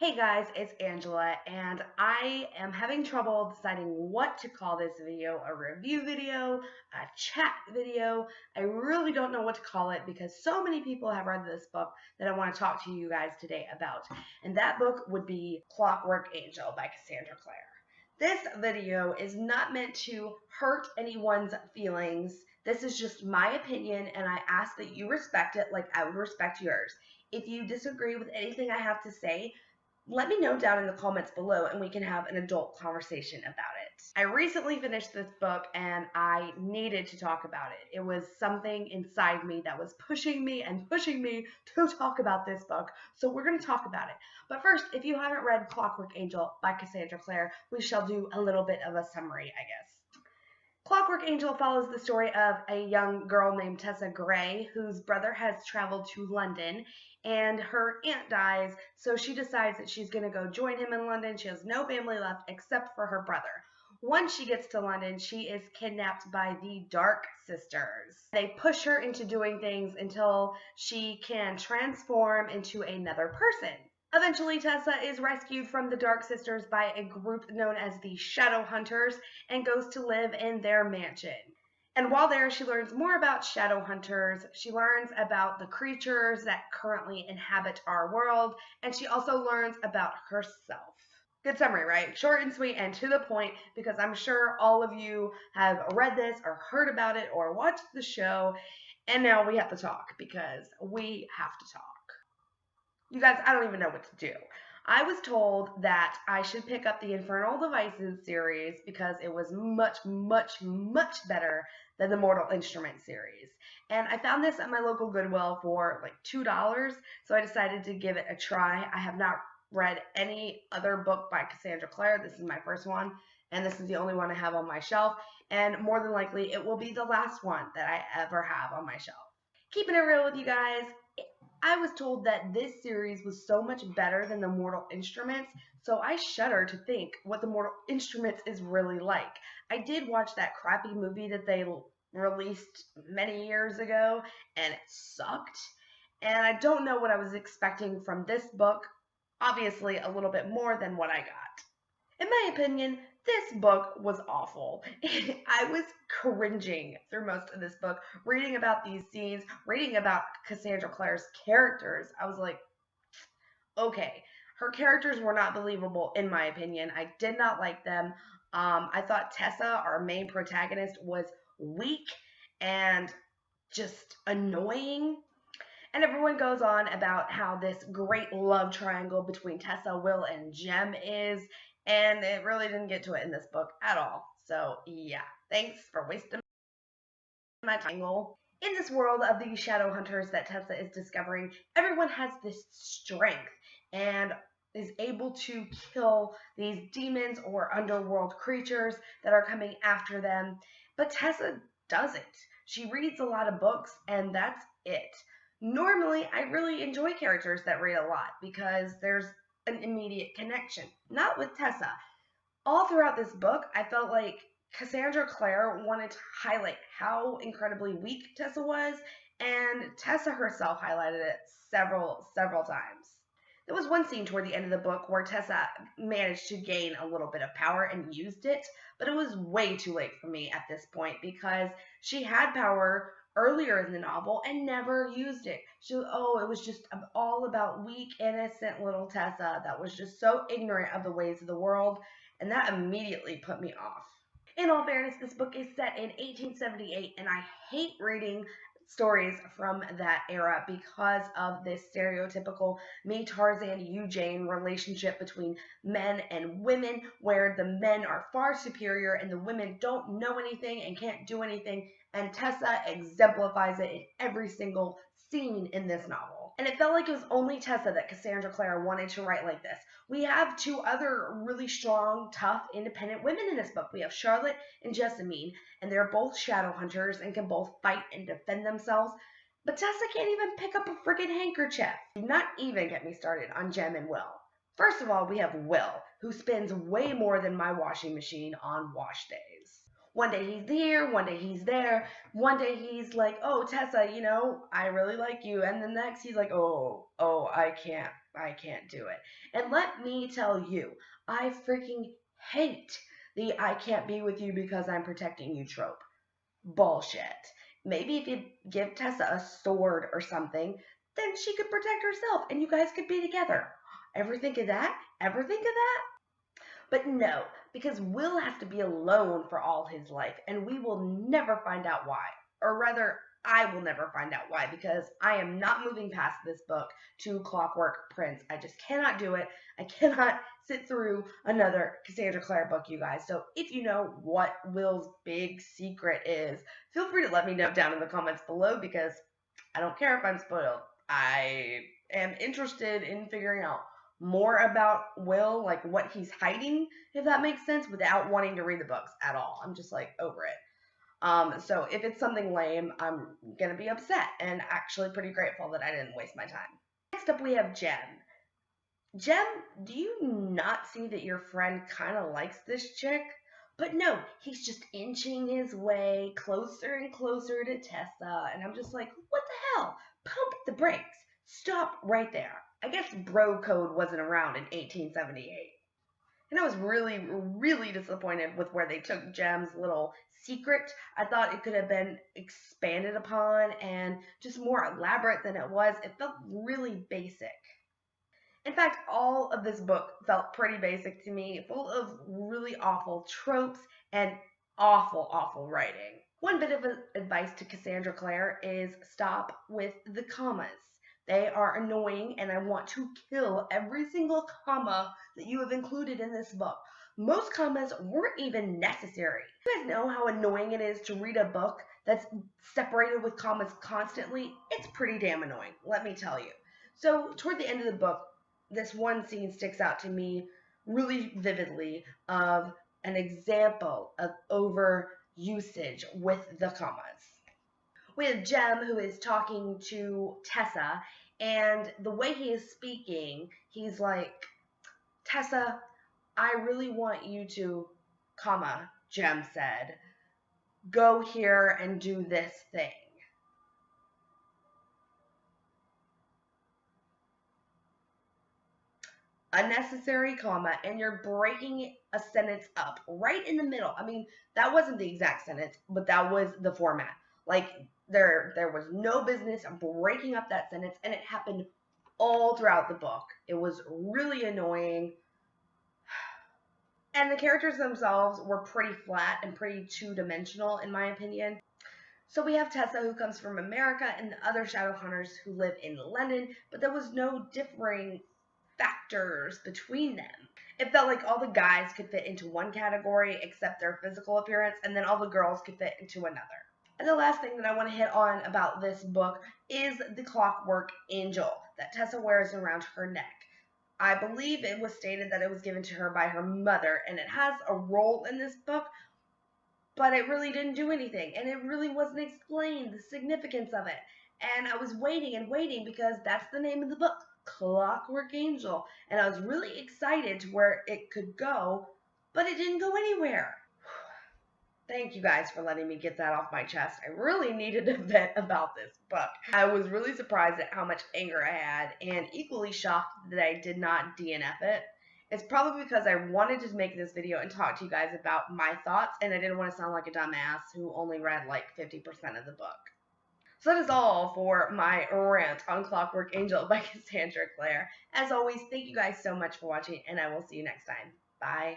Hey guys, it's Angela, and I am having trouble deciding what to call this video, a review video, a chat video. I really don't know what to call it because so many people have read this book that I want to talk to you guys today about. And that book would be Clockwork Angel by Cassandra Clare. This video is not meant to hurt anyone's feelings. This is just my opinion, and I ask that you respect it like I would respect yours. If you disagree with anything I have to say, let me know down in the comments below and we can have an adult conversation about it. I recently finished this book and I needed to talk about it. It was something inside me that was pushing me and pushing me to talk about this book. So we're going to talk about it. But first, if you haven't read Clockwork Angel by Cassandra Clare, we shall do a little bit of a summary, I guess. Clockwork Angel follows the story of a young girl named Tessa Gray, whose brother has traveled to London, and her aunt dies, so she decides that she's going to go join him in London. She has no family left except for her brother. Once she gets to London, she is kidnapped by the Dark Sisters. They push her into doing things until she can transform into another person. Eventually, Tessa is rescued from the Dark Sisters by a group known as the Shadow Hunters and goes to live in their mansion. And while there, she learns more about Shadow Hunters. She learns about the creatures that currently inhabit our world, and she also learns about herself. Good summary, right? Short and sweet and to the point, because I'm sure all of you have read this or heard about it or watched the show, and now we have to talk because we have to talk. You guys, I don't even know what to do. I was told that I should pick up the Infernal Devices series because it was much, much, much better than the Mortal Instruments series. And I found this at my local Goodwill for like $2, so I decided to give it a try. I have not read any other book by Cassandra Clare. This is my first one, and this is the only one I have on my shelf. And more than likely, it will be the last one that I ever have on my shelf. Keeping it real with you guys, I was told that this series was so much better than the Mortal Instruments, so I shudder to think what the Mortal Instruments is really like. I did watch that crappy movie that they released many years ago, and it sucked. And I don't know what I was expecting from this book. Obviously, a little bit more than what I got. In my opinion, this book was awful. I was cringing through most of this book, reading about these scenes, reading about Cassandra Clare's characters. I was like, okay, her characters were not believable in my opinion. I did not like them. I thought Tessa, our main protagonist, was weak and just annoying. And everyone goes on about how this great love triangle between Tessa, Will, and Jem is, and it really didn't get to it in this book at all. So, yeah, thanks for wasting my time. In this world of the shadow hunters that Tessa is discovering, everyone has this strength and is able to kill these demons or underworld creatures that are coming after them. But Tessa doesn't. She reads a lot of books, and that's it. Normally, I really enjoy characters that read a lot because there's an immediate connection. Not with Tessa. All throughout this book, I felt like Cassandra Clare wanted to highlight how incredibly weak Tessa was, and Tessa herself highlighted it several times. There was one scene toward the end of the book where Tessa managed to gain a little bit of power and used it, but it was way too late for me at this point because she had power earlier in the novel and never used it. It was just all about weak, innocent little Tessa that was just so ignorant of the ways of the world, and that immediately put me off. In all fairness, this book is set in 1878, and I hate reading stories from that era because of this stereotypical me, Tarzan, you, Jane relationship between men and women, where the men are far superior and the women don't know anything and can't do anything, and Tessa exemplifies it in every single scene in this novel. And it felt like it was only Tessa that Cassandra Clare wanted to write like this. We have two other really strong, tough, independent women in this book. We have Charlotte and Jessamine, and they're both shadow hunters and can both fight and defend themselves. But Tessa can't even pick up a friggin' handkerchief. Do not even get me started on Jem and Will. First of all, we have Will, who spends way more than my washing machine on wash days. One day he's here, one day he's there, one day he's like, oh, Tessa, I really like you. And the next he's like, oh, I can't. I can't do it. And let me tell you, I freaking hate the I can't be with you because I'm protecting you trope. Bullshit. Maybe if you give Tessa a sword or something, then she could protect herself and you guys could be together. Ever think of that? Ever think of that? But no, because Will has to be alone for all his life, and we will never find out why. Or rather, I will never find out why, because I am not moving past this book to Clockwork Prince. I just cannot do it. I cannot sit through another Cassandra Clare book, you guys. So if you know what Will's big secret is, feel free to let me know down in the comments below, because I don't care if I'm spoiled. I am interested in figuring out more about Will, like what he's hiding, if that makes sense, without wanting to read the books at all. I'm just like over it. So if it's something lame, I'm gonna be upset and actually pretty grateful that I didn't waste my time. Next up we have Jem. Jem, do you not see that your friend kind of likes this chick? But no, he's just inching his way closer and closer to Tessa, and I'm just like, what the hell? Pump the brakes. Stop right there. I guess bro code wasn't around in 1878. And I was really, really disappointed with where they took Jem's little secret. I thought it could have been expanded upon and just more elaborate than it was. It felt really basic. In fact, all of this book felt pretty basic to me, full of really awful tropes and awful, awful writing. One bit of advice to Cassandra Clare is stop with the commas. They are annoying, and I want to kill every single comma that you have included in this book. Most commas weren't even necessary. You guys know how annoying it is to read a book that's separated with commas constantly? It's pretty damn annoying, let me tell you. So, toward the end of the book, this one scene sticks out to me really vividly of an example of over usage with the commas. We have Jem who is talking to Tessa, and the way he is speaking, he's like, Tessa, I really want you to, comma, Jem said, go here and do this thing. Unnecessary comma, and you're breaking a sentence up right in the middle. I mean, that wasn't the exact sentence, but that was the format. Like there was no business breaking up that sentence, and it happened all throughout the book. It was really annoying. And the characters themselves were pretty flat and pretty two-dimensional in my opinion. So we have Tessa, who comes from America, and the other Shadowhunters who live in London, but there was no differing factors between them. It felt like all the guys could fit into one category except their physical appearance, and then all the girls could fit into another. And the last thing that I want to hit on about this book is the Clockwork Angel that Tessa wears around her neck. I believe it was stated that it was given to her by her mother, and it has a role in this book, but it really didn't do anything, and it really wasn't explained, the significance of it. And I was waiting and waiting because that's the name of the book, Clockwork Angel, and I was really excited to where it could go, but it didn't go anywhere. Thank you guys for letting me get that off my chest. I really needed to vent about this book. I was really surprised at how much anger I had, and equally shocked that I did not DNF it. It's probably because I wanted to make this video and talk to you guys about my thoughts, and I didn't want to sound like a dumbass who only read like 50% of the book. So that is all for my rant on Clockwork Angel by Cassandra Clare. As always, thank you guys so much for watching, and I will see you next time. Bye.